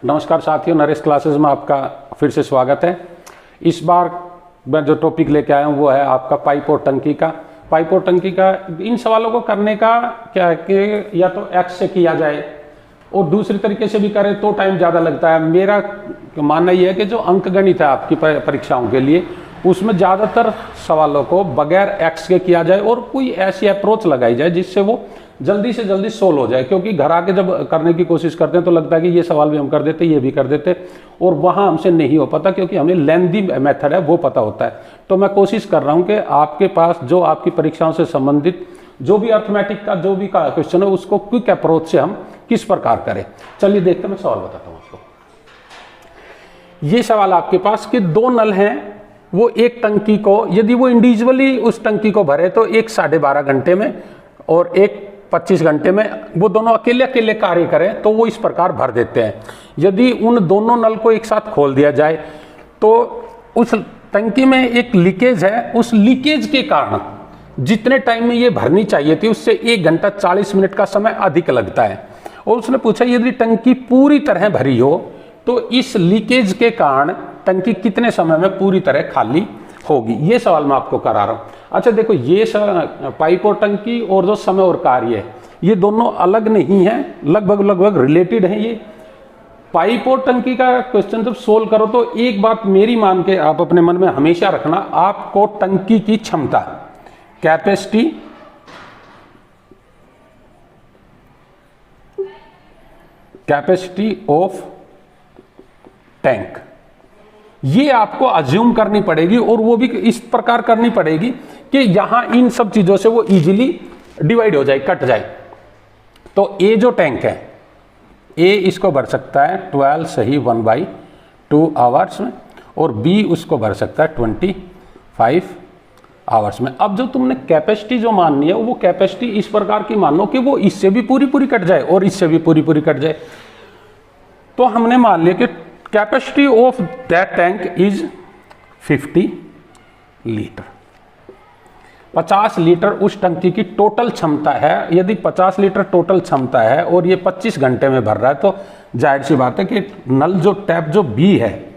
नमस्कार साथियों, नरेश क्लासेस में आपका फिर से स्वागत है। इस बार मैं जो टॉपिक लेके आया हूँ वो है आपका पाइप और टंकी का। पाइप और टंकी का इन सवालों को करने का क्या है कि या तो एक्स से किया जाए और दूसरी तरीके से भी करें तो टाइम ज़्यादा लगता है। मेरा मानना ये है कि जो अंकगणित है आपकी परीक्षाओं के लिए उसमें ज़्यादातर सवालों को बगैर एक्स के किया जाए और कोई ऐसी अप्रोच लगाई जाए जिससे वो जल्दी से जल्दी सोल्व हो जाए। क्योंकि घर आके जब करने की कोशिश करते हैं तो लगता है कि ये सवाल भी हम कर देते, ये भी कर देते, और वहाँ हमसे नहीं हो पाता क्योंकि हमें लेंथी मेथड है वो पता होता है। तो मैं कोशिश कर रहा हूँ कि आपके पास जो आपकी परीक्षाओं से संबंधित जो भी अर्थमेटिक का जो भी क्वेश्चन है उसको क्विक अप्रोच से हम किस प्रकार करें। चलिए देखते हैं, मैं सवाल बताता हूँ आपको। ये सवाल आपके पास कि दो नल हैं, वो एक टंकी को यदि वो इंडिविजुअली उस टंकी को भरे तो एक 12.5 घंटे में और एक 25 घंटे में, वो दोनों अकेले अकेले कार्य करें तो वो इस प्रकार भर देते हैं। यदि उन दोनों नल को एक साथ खोल दिया जाए तो उस टंकी में एक लीकेज है, उस लीकेज के कारण जितने टाइम में ये भरनी चाहिए थी उससे 1 घंटा 40 मिनट का समय अधिक लगता है। और उसने पूछा यदि टंकी पूरी तरह भरी हो तो इस लीकेज के कारण टंकी कितने समय में पूरी तरह खाली होगी। ये सवाल मैं आपको करा रहा हूं। अच्छा देखो, ये पाइप और टंकी और जो समय और कार्य है ये दोनों अलग नहीं है, लगभग रिलेटेड है। ये पाइप और टंकी का क्वेश्चन जब सोल्व करो तो एक बात मेरी मान के आप अपने मन में हमेशा रखना, आपको टंकी की क्षमता, कैपेसिटी ऑफ टैंक, ये आपको अज्यूम करनी पड़ेगी और वो भी इस प्रकार करनी पड़ेगी कि यहां इन सब चीजों से वो इजीली डिवाइड हो जाए, कट जाए। तो ए जो टैंक है, ए इसको भर सकता है 12 सही 1/2 आवर्स में और बी उसको भर सकता है 25 आवर्स में। अब जो तुमने कैपेसिटी जो माननी है वो कैपेसिटी इस प्रकार की मानो कि वो इससे भी पूरी कट जाए और इससे भी पूरी कट जाए। तो हमने मान लिया कि capacity of that tank is 50 litre. 50 litre उस टंकी की टोटल क्षमता है। यदि 50 लीटर टोटल क्षमता है और ये 25 घंटे में भर रहा है तो जाहिर सी बात है कि नल जो टैप जो बी है,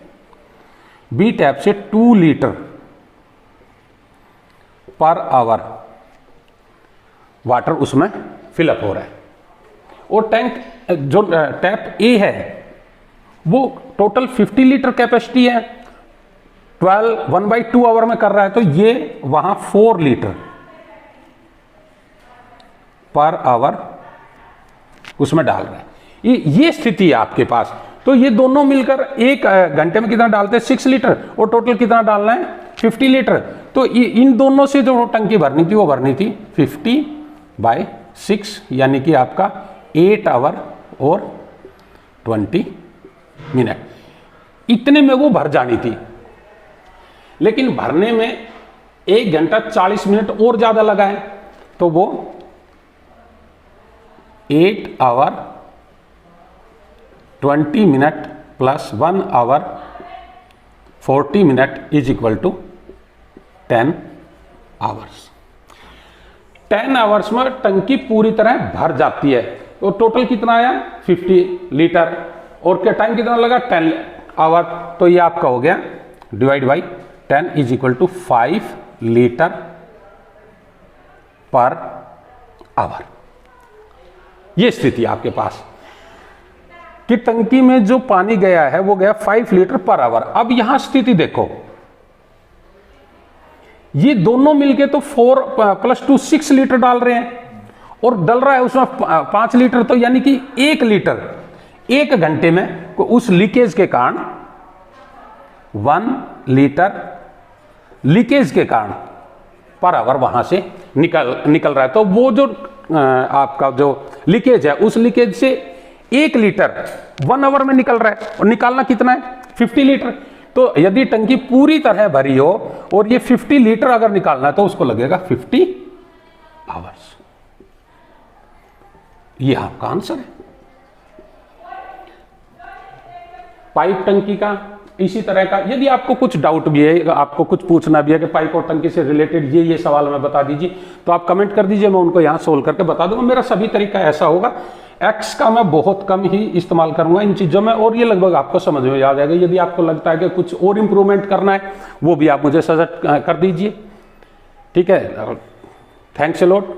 बी टैप से 2 लीटर पर आवर वाटर उसमें फिलअप हो रहा है। और टैंक जो टैप ए है वो टोटल 50 लीटर कैपेसिटी है, 1/2 आवर में कर रहा है तो ये वहां 4 लीटर पर आवर उसमें डाल रहा है। ये स्थिति है आपके पास। तो ये दोनों मिलकर एक घंटे में कितना डालते हैं 6 लीटर और टोटल कितना डालना है 50 लीटर। तो इन दोनों से जो टंकी भरनी थी वो भरनी थी 50/6 यानी कि आपका 8 आवर और 20 मिनट, इतने में वो भर जानी थी। लेकिन भरने में 1 घंटा 40 मिनट और ज्यादा लगा है तो वो 8 hour 20 minute plus 1 hour 40 minute is equal to 10 hours. 10 hours में टंकी पूरी तरह भर जाती है। तो टोटल कितना आया 50 लीटर और क्या टाइम कितना लगा 10 आवर। तो ये आपका हो गया divide by 10 is equal to 5 litre per hour. ये स्थिति आपके पास कि टंकी में जो पानी गया है वो गया 5 लीटर पर आवर। अब यहां स्थिति देखो, ये दोनों मिलके तो 4 + 2 6 लीटर डाल रहे हैं और डल रहा है उसमें 5 लीटर। तो यानी कि 1 लीटर 1 घंटे में उस लीकेज के कारण 1 लीटर लीकेज के कारण पर आवर वहां से निकल रहा है। तो वो जो आपका जो लीकेज है उस लीकेज से 1 लीटर 1 आवर में निकल रहा है और निकालना कितना है 50 लीटर। तो यदि टंकी पूरी तरह भरी हो और ये 50 लीटर अगर निकालना है तो उसको लगेगा 50 आवर्स। ये आपका आंसर है। पाइप टंकी का इसी तरह का, यदि आपको कुछ डाउट भी है, आपको कुछ पूछना भी है कि पाइप और टंकी से रिलेटेड ये सवाल में बता दीजिए तो आप कमेंट कर दीजिए, मैं उनको यहां सोल्व करके बता दूंगा। मेरा सभी तरीका ऐसा होगा एक्स का मैं बहुत कम ही इस्तेमाल करूंगा इन चीज़ों में, और ये लगभग आपको समझ में आ जाएगा। यदि आपको लगता है कि कुछ और इम्प्रूवमेंट करना है, वो भी आप मुझे सजेस्ट कर दीजिए। ठीक है, थैंक्स अ लॉट।